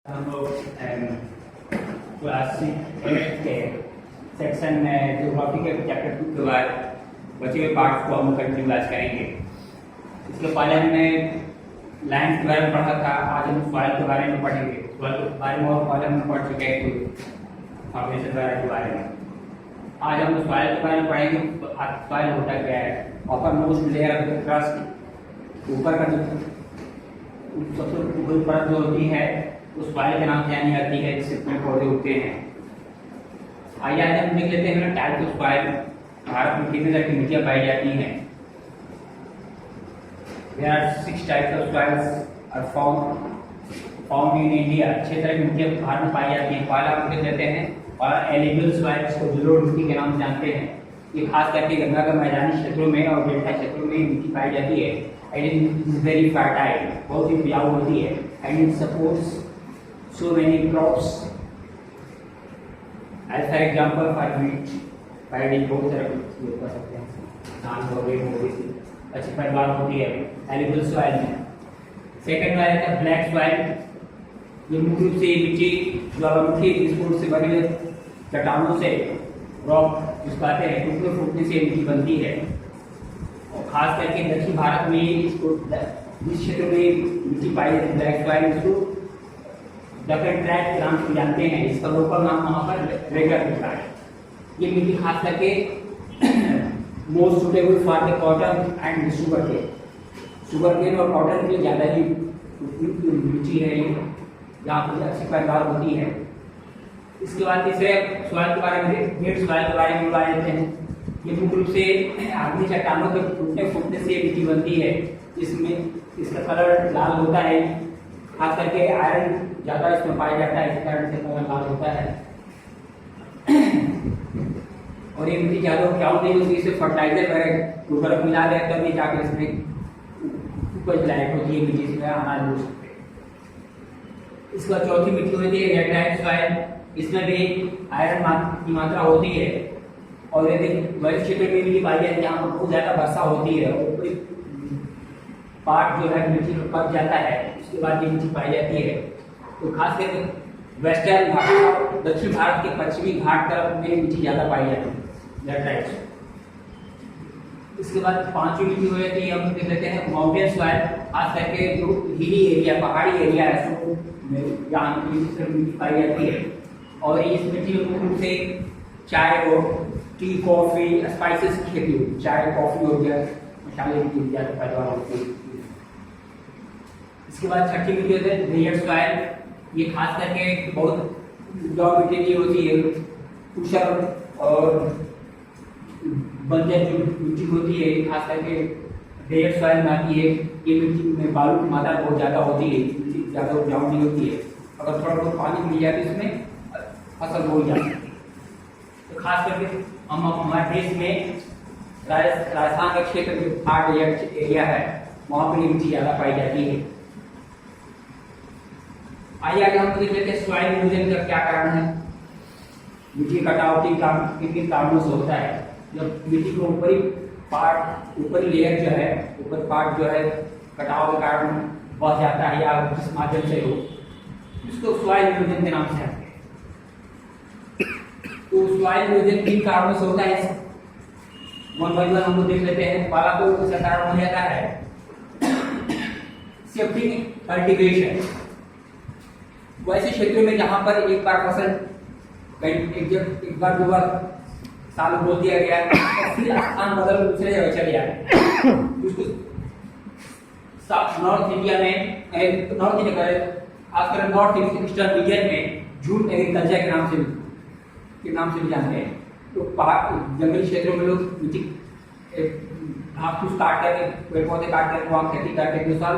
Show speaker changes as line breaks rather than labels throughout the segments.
हम लोग क्लास 8 के सेक्शन में ज्योग्राफी के चैप्टर 2 के बाद बचे हुए पार्ट्स को हम कंटिन्यू आज करेंगे। इसके पहले हमने लैंड के बारे में पढ़ा था, आज हम सॉइल के बारे में पढ़ेंगे। सॉइल के बारे में और पहले हमने पढ़ चुके हैं फॉर्मेशन वगैरह के बारे में। आज हम सॉइल के बारे में पढ़ेंगे। सॉइल होता क्या है? Upper most layer of the crust, ऊपर का जो सबसे ऊपरी परत जो होती है उस सॉइल के नाम से जानी जाती है, जिससे पेड़ पौधे उगते हैं। आइए आज हम देख लेते हैं टाइप ऑफ सॉइल। भारत में कितने तरह की मिट्टियां पाई जाती हैं? There are 6 types of soils are found in India। 6 तरह की मिट्टियां भारत में पाई जाती हैं। पहला हम देख लेते हैं और एलिगल सॉइल, जिसको जलोढ़ मिट्टी के नाम से जानते हैं। ये खास करके गंगा के मैदानी क्षेत्रों में और डेल्टा क्षेत्रों में मिट्टी पाई जाती है। And it is very fertile, बहुत ही उपजाऊ होती है। And it supports so many crops, as for example for wheat, paddy बहुत तरह के यूज कर सकते हैं। धान हो गई, अच्छी पैदावार होती है एलिबल सॉइल में। सेकंड वाला है ब्लैक सॉइल। ये मुख्य रूप से मिट्टी ज्वालामुखी विस्फोट से बने हुए चट्टानों से रॉक जिसको कहते हैं टुकड़े फूटने से मिट्टी बनती है। और खास करके दक्षिण भारत में इसको जिस क्षेत्र में मिट्टी पाई जाती है ब्लैक सॉइल, इसको डकन ट्रैक के नाम से जानते हैं। इसका लोकल नाम वहाँ पर रेगर होता है। ये मिट्टी खास करके most suitable for the cotton and sugar cane और कॉटन के लिए ज़्यादा ही उपयुक्त मिट्टी है ये, जहाँ पर अच्छी पैदावार होती है। इसके बाद तीसरे सॉइल के बारे में, रेड सॉइल के बारे में बता देते हैं। ये मुख्य रूप से आदमी चट्टानों के टूटने से मिट्टी बनती है। इसमें इसका कलर लाल होता है, खास करके आयरन ज़्यादा इसमें पाया जाता है, इस कारण से कलर लाल होता है। और ये मिट्टी ज़्यादा उपजाऊ नहीं होती, इसे फर्टिलाइजर वगैरह उर्वरक मिला दें तब ये जाकर इसमें उपज लायक होती है, मिट्टी इसमें अनाज हो सकते हैं। इसके बाद चौथी मिट्टी होती है लेटराइट सॉइल। इसमें भी आयरन की मात्रा होती है और यदि वैसे क्षेत्र में मिट्टी पाई जाती है जहाँ पर बहुत ज़्यादा वर्षा होती है और पार्ट जो है मिट्टी में पक जाता है, उसके बाद ये मिट्टी पाई जाती है। तो खास करके वेस्टर्न भारत और दक्षिण भारत के पश्चिमी घाट तरफ में मिट्टी ज़्यादा पाई जाती है लेटराइट। इसके बाद पांचवी मिट्टी हो जाती है, हम देख लेते हैं माउंटेन सॉइल। खास करके जो हिली एरिया, पहाड़ी एरिया है, जहाँ मिट्टी पाई जाती है। और इस मिट्टी में मुख्य रूप से चाय हो, टी, कॉफी, स्पाइसेस की खेती होती है। चाय, कॉफी हो गया, मसाले की ज़्यादा पैदावार होती है। इसके बाद छठी मिट्टी होती है लेयर सॉइल। ये खास करके बहुत उपजाऊ मिट्टी की होती है। ऊसर और बंजर जो मिट्टी होती है, खास करके लेयर सॉइल में आती है। ये मिट्टी में बालू की मात्रा बहुत ज़्यादा होती है, मिट्टी ज़्यादा उपजाऊ नहीं होती है। अगर थोड़ा बहुत पानी मिल जाए तो इसमें फसल हो जाती है। तो खास करके हम हमारे देश में राजस्थान का क्षेत्र जो हार्ड एरिया है, वहाँ पर मिट्टी ज़्यादा पाई जाती है। आइए आगे हम देख लेते हैं सॉइल इरोजन का क्या कारण है। मिट्टी कटाव किन किन कारणों से होता है? जब मिट्टी को ऊपरी लेयर जो है, ऊपर पार्ट जो है कटाव के कारण बह जाता है या जिस माध्यम से हो, इसको सॉइल इरोजन के नाम से जानते हैं। तो सॉइल इरोजन किन कारणों से होता है, वन बाय वन हम लोग देख लेते हैं। पहला तो इसका कारण हो जाता है शिफ्टिंग कल्टीवेशन। वैसे क्षेत्रों में जहां पर एक बार फसल एक बार 2 बार साल बो दिया गया और फिर स्थान बदल दूसरे जगह चले जाए, उसको नॉर्थ इंडिया में, नॉर्थ इंडिया खासकर नॉर्थ ईस्टर्न रीजन में जूट एग्रीकल्चर के नाम से भी जानते हैं। तो जंगली क्षेत्रों में लोग मिट्टी घास फूस काट करके, पेड़ पौधे काट करके वहाँ खेती करते हैं 2 साल,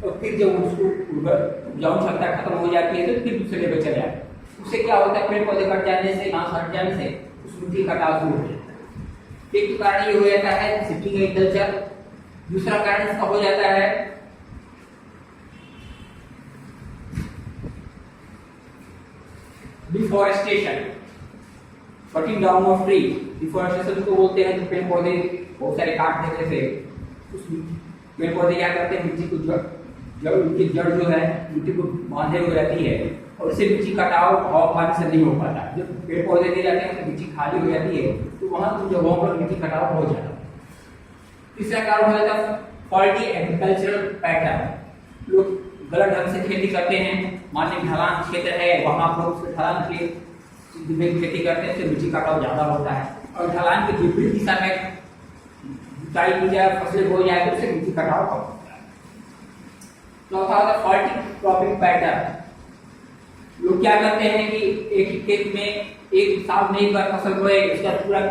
और फिर जब उसको उपजाऊ क्षमता खत्म हो जाती है तो फिर दूसरे जगह चले जाते हैं। उससे क्या होता है, पेड़ पौधे कट जाने से, घास हट जाने से उस मिट्टी का कटाव शुरू हो जाता है। एक कारण ये हो जाता है शिफ्टिंग एग्रीकल्चर। दूसरा कारण इसका हो जाता है deforestation, cutting down of tree. Deforestation को बोलते हैं, पेड़ पौधे बहुत सारे काट देने से उस पेड़ पौधे क्या करते हैं, मिट्टी को जड़, उनकी जड़ जो है मिट्टी को बांधे हुए रहती है और इससे मिट्टी कटाव हवा पानी से नहीं हो पाता। जब पेड़ पौधे नहीं रहते हैं तो मिट्टी खाली हो जाती है, तो वहाँ उन जगहों पर मिट्टी कटाव हो जाता है। तीसरा कारण हो जाता है फॉल्टी एग्रीकल्चरल पैटर्न। लोग गलत ढंग से खेती करते हैं, मान लीजिए ढलान क्षेत्र है, वहाँ पर उसके ढलान के में खेती करते हैं, तो मिट्टी कटाव ज्यादा होता है। और ढलान के विपरीत दिशा में जुताई की जाए, फसलें बो जाए तो उससे मिट्टी कटाव कम होता है। चौथा होता है फॉल्टी क्रॉपिंग पैटर्न। लोग क्या करते हैं कि एक ही खेत में एक साल में एक बार फसल बोए, उसका पूरा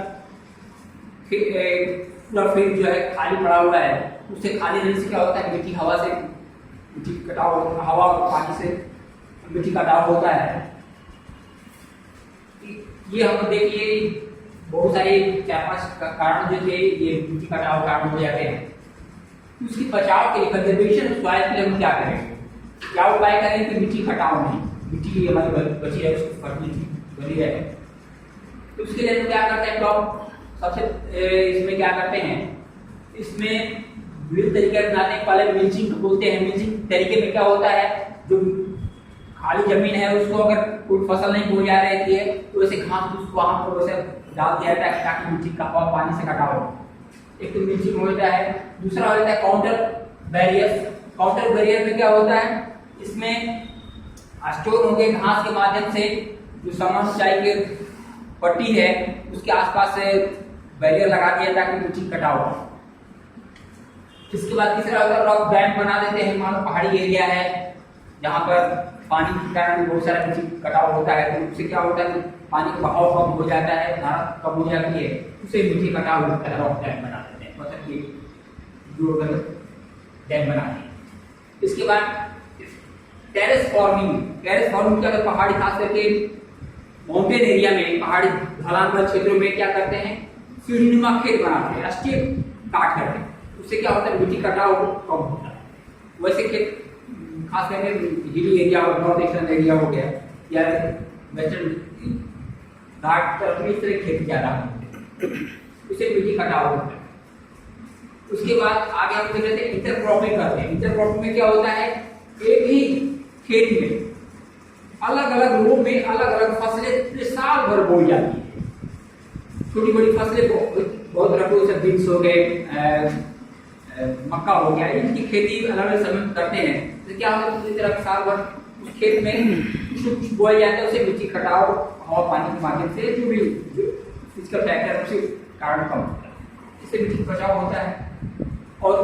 फील्ड जो है खाली पड़ा हुआ है। उससे खाली रहने से क्या होता है, मिट्टी हवा से मिट्टी कटाव, हवा और पानी से मिट्टी कटाव होता है। ये हम देखिए बहुत सारे 4-5 कारण जो थे ये मिट्टी कटाव कारण हो जाते हैं। उसकी बचाव के लिए कंजर्वेशन सॉइल के लिए हम क्या करेंगे, क्या उपाय करें कि मिट्टी कटाव नहीं, मिट्टी हमारी बची है उसकी फर्टिलिटी बनी रहे। तो उसके लिए हम क्या करते हैं, टॉप सबसे इसमें क्या करते हैं, इसमें विविध तरीके अपनाते हैं। पहले मिल्चिंग बोलते हैं। मिल्चिंग तरीके में क्या होता है, जो खाली जमीन है उसको अगर कोई फसल नहीं बोई जा रही है तो वैसे घास फूस वहां पर वैसे डाल दिया जाता है ताकि मिट्टी का पानी से कटाव हो। एक तो मिल्चिंग होता है। दूसरा होता है काउंटर बैरियर। काउंटर बैरियर में क्या होता है, इसमें स्टोर हो गए घास के माध्यम से जो समान ऊंचाई की पट्टी है उसके आसपास से बैरियर लगा दिया ताकि मिट्टी कटाव हो। इसके बाद तीसरा होता है रॉक बैंड बना देते हैं। मान लो पहाड़ी एरिया है जहाँ पर पानी के कारण बहुत सारा मिट्टी कटाव होता है, तो उससे क्या होता है, पानी का बहाव कम हो जाता है, धारा कम हो जाती है, उससे मिट्टी कटाव होता है। रॉक डैम बना देते हैं, मतलब कि जो डैम बनाते हैं। इसके बाद टेरेस फार्मिंग। टेरेस फार्मिंग क्या, पहाड़ी खास करके माउंटेन एरिया में, पहाड़ी ढलान वाले क्षेत्रों में क्या करते हैं, सीढ़ीनुमा खेत बनाते हैं, राष्ट्रीय काट करते हैं। उससे क्या होता है, मिट्टी कटाव कम होता है। वैसे खेत खास करके हिली एरिया और नॉर्थ ईस्टर्न एरिया हो गया या वेस्टर्न घाट तरफ इस तरह खेती ज्यादा होते हैं, उससे मिट्टी कटाव होता है। उसके बाद आगे हम देख लेते हैं इंटरक्रॉपिंग करते हैं। इंटरक्रॉपिंग में क्या होता है, एक ही खेत में अलग अलग रो में अलग अलग फसलें साल भर बोई जाती है। छोटी बड़ी फसलें बहुत रखो, जैसे बीन्स हो गए, मक्का हो गया, इनकी खेती अलग अलग समय में करते हैं। तो क्या होता है, तरह साल भर उस खेत में कुछ बोया जाता है, उसे मिट्टी कटाव हवा पानी के माध्यम से जो भी फिजिकल फैक्टर है उसके कारण कम होता है, इससे मिट्टी बचाव होता है। और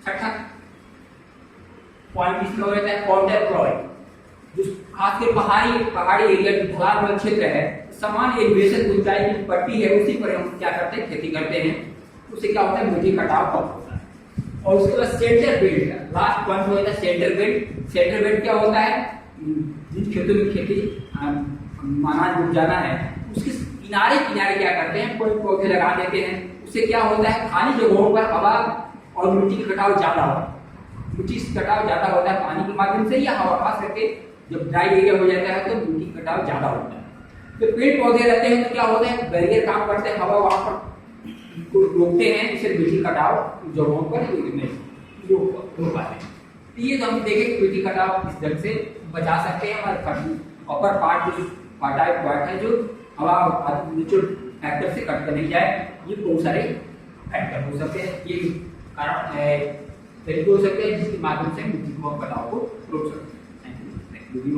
छठा पॉइंट इसमें हो जाता है काउंटर क्रॉपिंग। जो खासकर पहाड़ी एरिया ढलान वाला क्षेत्र है, समान एलिवेशन ऊंचाई की पट्टी है, उसी पर हम क्या करते हैं, खेती करते हैं। उससे क्या होता है, मिट्टी कटाव कम होता है। और उसके बाद सेंटर बेल्ट का लास्ट पॉइंट हो जाता है सेंटर बेल्ट। सेंटर बेल्ट क्या होता है, जिन खेतों में खेती अनाज उग जाना है उसके किनारे किनारे क्या करते हैं, कोई पौधे लगा देते हैं। उससे क्या होता है, खाली जगहों पर हवा और मिट्टी का कटाव ज्यादा होता है। मिट्टी कटाव ज्यादा होता है पानी के माध्यम से या हवा, खास करके जब ड्राई एरिया हो जाता है तो मिट्टी कटाव ज्यादा होता है। तो पेड़ पौधे रहते हैं तो क्या होता है, बैरियर काम करते हैं, हवा वहां पर रोकते हैं, इससे मिट्टी कटाव जगहों पर रोक पाते हैं। तो ये तो हम देखें मिट्टी कटाव इस ढंग से बचा सकते हैं। हमारे अपर पार्ट जो पार्ट है, जो हवा नेचुरल फैक्टर से कट कर नहीं जाए, ये बहुत सारे फैक्टर हो सकते हैं, ये कारण तरीके हो सकते हैं जिसके माध्यम से मिट्टी को कटाव को रोक सकते हैं। Thank you.